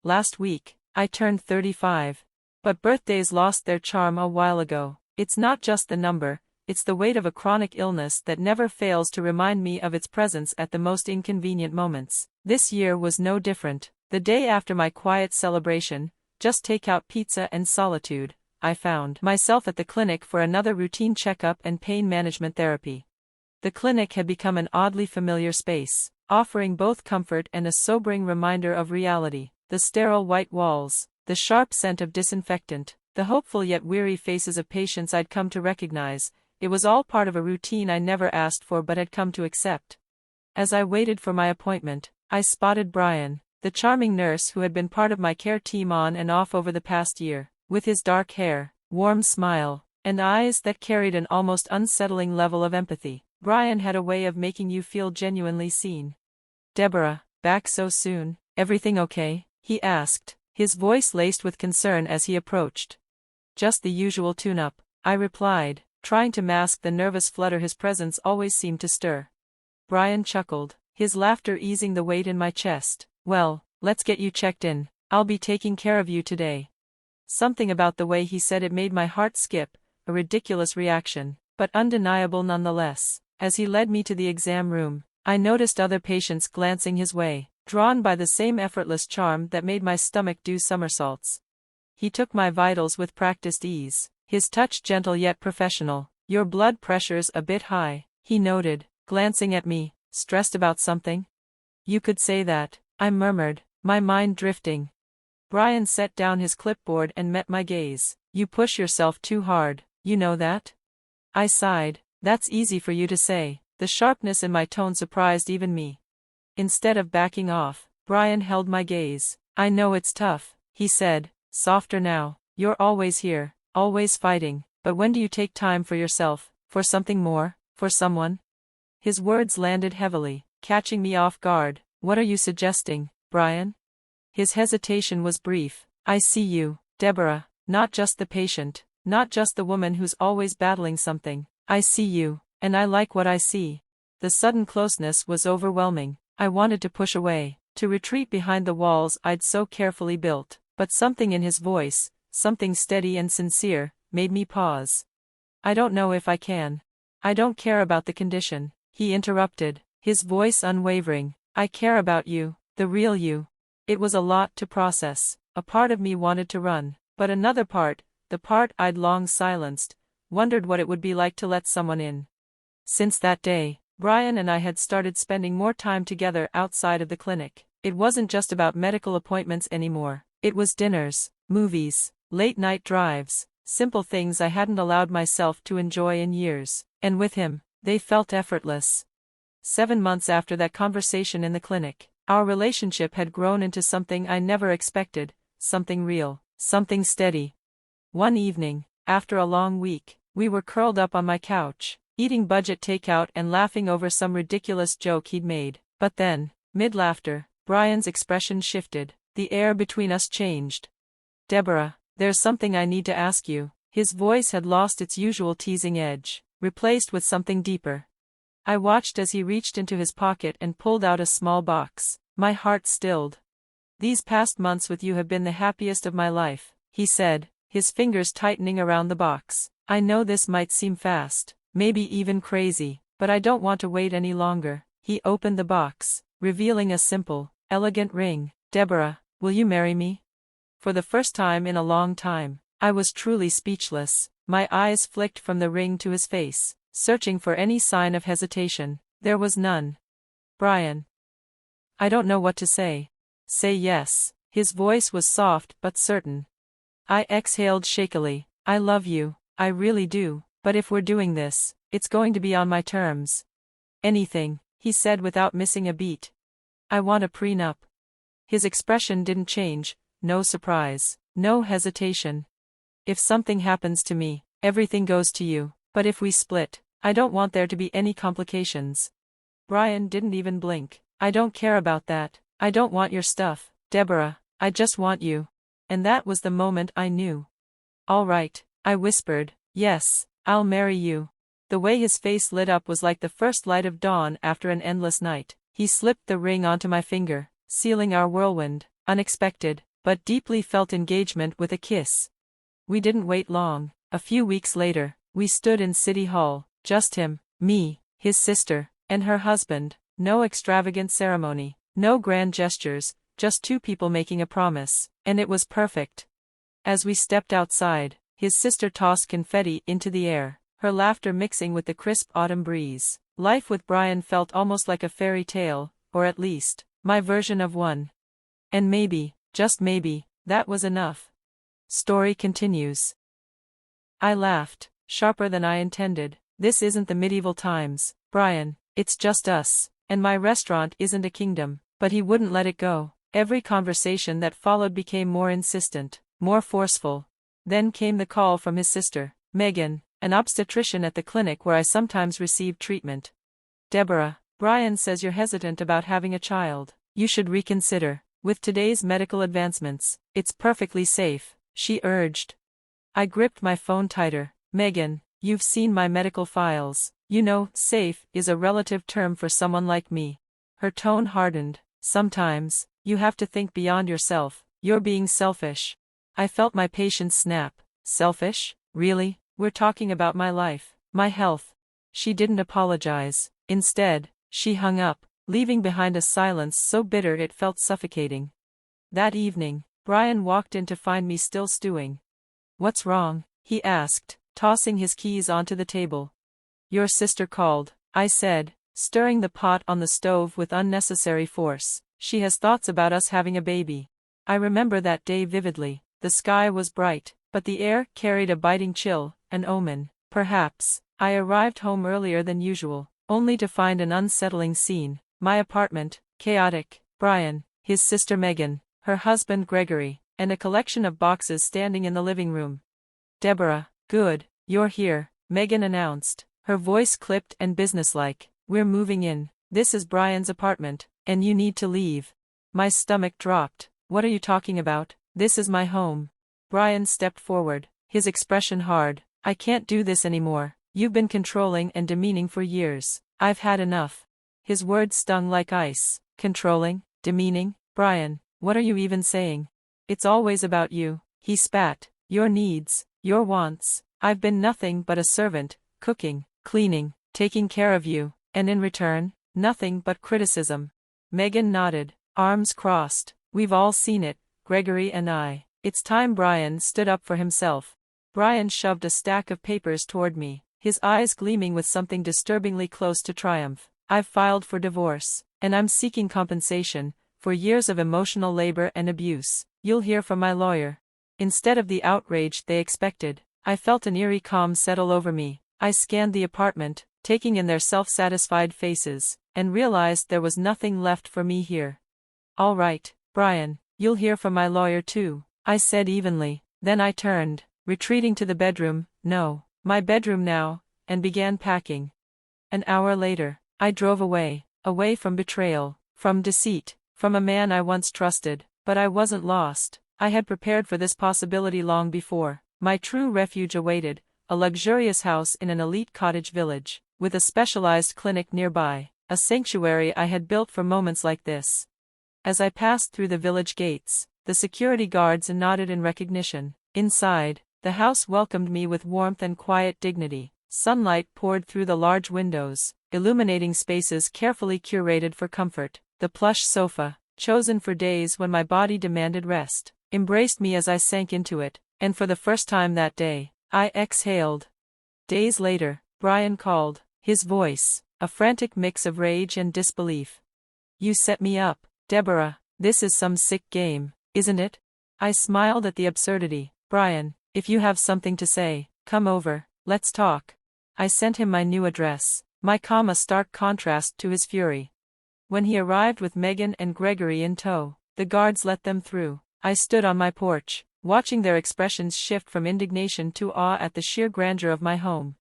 last week. I turned 35. But birthdays lost their charm a while ago. It's not just the number, it's the weight of a chronic illness that never fails to remind me of its presence at the most inconvenient moments. This year was no different. The day after my quiet celebration, just takeout pizza and solitude, I found myself at the clinic for another routine checkup and pain management therapy. The clinic had become an oddly familiar space, offering both comfort and a sobering reminder of reality. The sterile white walls, the sharp scent of disinfectant, the hopeful yet weary faces of patients I'd come to recognize, it was all part of a routine I never asked for but had come to accept. As I waited for my appointment, I spotted Brian, the charming nurse who had been part of my care team on and off over the past year. With his dark hair, warm smile, and eyes that carried an almost unsettling level of empathy, Brian had a way of making you feel genuinely seen. "Deborah, back so soon, everything okay?" he asked, his voice laced with concern as he approached. "Just the usual tune-up," I replied, trying to mask the nervous flutter his presence always seemed to stir. Brian chuckled, his laughter easing the weight in my chest. "Well, let's get you checked in. I'll be taking care of you today." Something about the way he said it made my heart skip, a ridiculous reaction, but undeniable nonetheless. As he led me to the exam room, I noticed other patients glancing his way, drawn by the same effortless charm that made my stomach do somersaults. He took my vitals with practiced ease, his touch gentle yet professional. "Your blood pressure's a bit high," he noted, glancing at me. "Stressed about something?" "You could say that," I murmured, my mind drifting. Brian set down his clipboard and met my gaze. "You push yourself too hard, you know that?" I sighed. "That's easy for you to say." The sharpness in my tone surprised even me. Instead of backing off, Brian held my gaze. "I know it's tough," he said, softer now. "You're always here, always fighting, but when do you take time for yourself, for something more, for someone?" His words landed heavily, catching me off guard. "What are you suggesting, Brian?" His hesitation was brief. "I see you, Deborah, not just the patient, not just the woman who's always battling something. I see you, and I like what I see." The sudden closeness was overwhelming. I wanted to push away, to retreat behind the walls I'd so carefully built, but something in his voice, something steady and sincere, made me pause. "I don't know if I can." "I don't care about the condition," he interrupted, his voice unwavering. "I care about you, the real you." It was a lot to process. A part of me wanted to run, but another part, the part I'd long silenced, wondered what it would be like to let someone in. Since that day, Brian and I had started spending more time together outside of the clinic. It wasn't just about medical appointments anymore. It was dinners, movies, late-night drives, simple things I hadn't allowed myself to enjoy in years, and with him, they felt effortless. 7 months after that conversation in the clinic, our relationship had grown into something I never expected, something real, something steady. One evening, after a long week, we were curled up on my couch, eating budget takeout and laughing over some ridiculous joke he'd made. But then, mid-laughter, Brian's expression shifted, the air between us changed. "Deborah, there's something I need to ask you." His voice had lost its usual teasing edge, replaced with something deeper. I watched as he reached into his pocket and pulled out a small box. My heart stilled. "These past months with you have been the happiest of my life," he said, his fingers tightening around the box. "I know this might seem fast, maybe even crazy, but I don't want to wait any longer." He opened the box, revealing a simple, elegant ring. "Deborah, will you marry me?" For the first time in a long time, I was truly speechless. My eyes flicked from the ring to his face, searching for any sign of hesitation. There was none. "Brian, I don't know what to say." "Say yes." His voice was soft but certain. I exhaled shakily. "I love you, I really do, but if we're doing this, it's going to be on my terms." "Anything," he said without missing a beat. "I want a prenup." His expression didn't change, no surprise, no hesitation. "If something happens to me, everything goes to you, but if we split, I don't want there to be any complications." Brian didn't even blink. "I don't care about that. I don't want your stuff, Deborah, I just want you." And that was the moment I knew. "All right," I whispered, "yes, I'll marry you." The way his face lit up was like the first light of dawn after an endless night. He slipped the ring onto my finger, sealing our whirlwind. Unexpected, but deeply felt engagement with a kiss. We didn't wait long. A few weeks later, we stood in City Hall, just him, me, his sister, and her husband. No extravagant ceremony, no grand gestures, just two people making a promise, and it was perfect. As we stepped outside, his sister tossed confetti into the air, her laughter mixing with the crisp autumn breeze. Life with Brian felt almost like a fairy tale, or at least, my version of one. And maybe, just maybe, that was enough. Story continues. I laughed, sharper than I intended. This isn't the medieval times, Brian, it's just us, and my restaurant isn't a kingdom. But he wouldn't let it go. Every conversation that followed became more insistent, more forceful. Then came the call from his sister, Megan, an obstetrician at the clinic where I sometimes received treatment. Deborah, Brian says you're hesitant about having a child. You should reconsider. With today's medical advancements, it's perfectly safe, she urged. I gripped my phone tighter. Megan, you've seen my medical files. You know, safe is a relative term for someone like me. Her tone hardened. Sometimes, you have to think beyond yourself. You're being selfish. I felt my patience snap. Selfish? Really? We're talking about my life, my health. She didn't apologize. Instead, she hung up, leaving behind a silence so bitter it felt suffocating. That evening, Brian walked in to find me still stewing. What's wrong? He asked, tossing his keys onto the table. Your sister called, I said, stirring the pot on the stove with unnecessary force. She has thoughts about us having a baby. I remember that day vividly. The sky was bright, but the air carried a biting chill, an omen. Perhaps. I arrived home earlier than usual, only to find an unsettling scene. My apartment, chaotic, Brian, his sister Megan, her husband Gregory, and a collection of boxes standing in the living room. Deborah, good, you're here, Megan announced, her voice clipped and businesslike. We're moving in. This is Brian's apartment, and you need to leave. My stomach dropped. What are you talking about? This is my home. Brian stepped forward, his expression hard. I can't do this anymore. You've been controlling and demeaning for years. I've had enough. His words stung like ice. Controlling? Demeaning? Brian, what are you even saying? It's always about you, he spat. Your needs, your wants. I've been nothing but a servant, cooking, cleaning, taking care of you, and in return, nothing but criticism. Megan nodded, arms crossed. We've all seen it, Gregory and I. It's time Brian stood up for himself. Brian shoved a stack of papers toward me, his eyes gleaming with something disturbingly close to triumph. I've filed for divorce, and I'm seeking compensation for years of emotional labor and abuse. You'll hear from my lawyer. Instead of the outrage they expected, I felt an eerie calm settle over me. I scanned the apartment, taking in their self-satisfied faces, and realized there was nothing left for me here. All right, Brian, you'll hear from my lawyer too, I said evenly. Then I turned, retreating to the bedroom, no, my bedroom now, and began packing. An hour later, I drove away from betrayal, from deceit, from a man I once trusted, but I wasn't lost. I had prepared for this possibility long before. My true refuge awaited, a luxurious house in an elite cottage village, with a specialized clinic nearby, a sanctuary I had built for moments like this. As I passed through the village gates, the security guards nodded in recognition. Inside, the house welcomed me with warmth and quiet dignity. Sunlight poured through the large windows, illuminating spaces carefully curated for comfort. The plush sofa, chosen for days when my body demanded rest, embraced me as I sank into it, and for the first time that day, I exhaled. Days later, Brian called, his voice, a frantic mix of rage and disbelief. You set me up, Deborah. This is some sick game, isn't it? I smiled at the absurdity. Brian, if you have something to say, come over, let's talk. I sent him my new address, my calm a stark contrast to his fury. When he arrived with Megan and Gregory in tow, the guards let them through. I stood on my porch, watching their expressions shift from indignation to awe at the sheer grandeur of my home.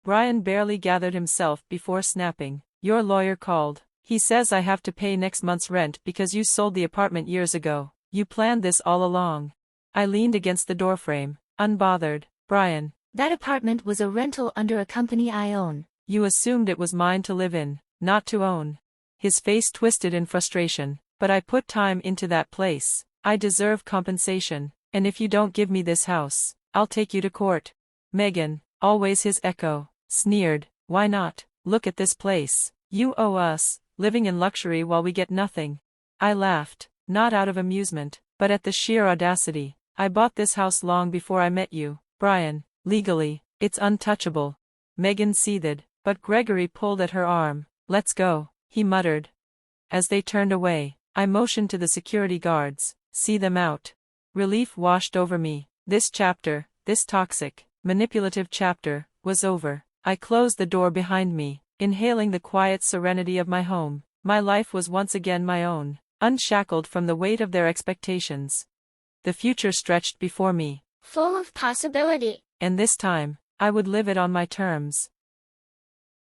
Brian barely gathered himself before snapping. Your lawyer called. He says I have to pay next month's rent because you sold the apartment years ago. You planned this all along. I leaned against the doorframe, unbothered. Brian, that apartment was a rental under a company I own. You assumed it was mine to live in, not to own. His face twisted in frustration. But I put time into that place. I deserve compensation, and if you don't give me this house, I'll take you to court. Megan, always his echo, sneered, why not? Look at this place. You owe us, living in luxury while we get nothing. I laughed, not out of amusement, but at the sheer audacity. I bought this house long before I met you, Brian. Legally, it's untouchable. Megan seethed, but Gregory pulled at her arm. Let's go, he muttered. As they turned away, I motioned to the security guards, see them out. Relief washed over me. This chapter, this toxic, manipulative chapter, was over. I closed the door behind me, inhaling the quiet serenity of my home. My life was once again my own, unshackled from the weight of their expectations. The future stretched before me, full of possibility. And this time, I would live it on my terms.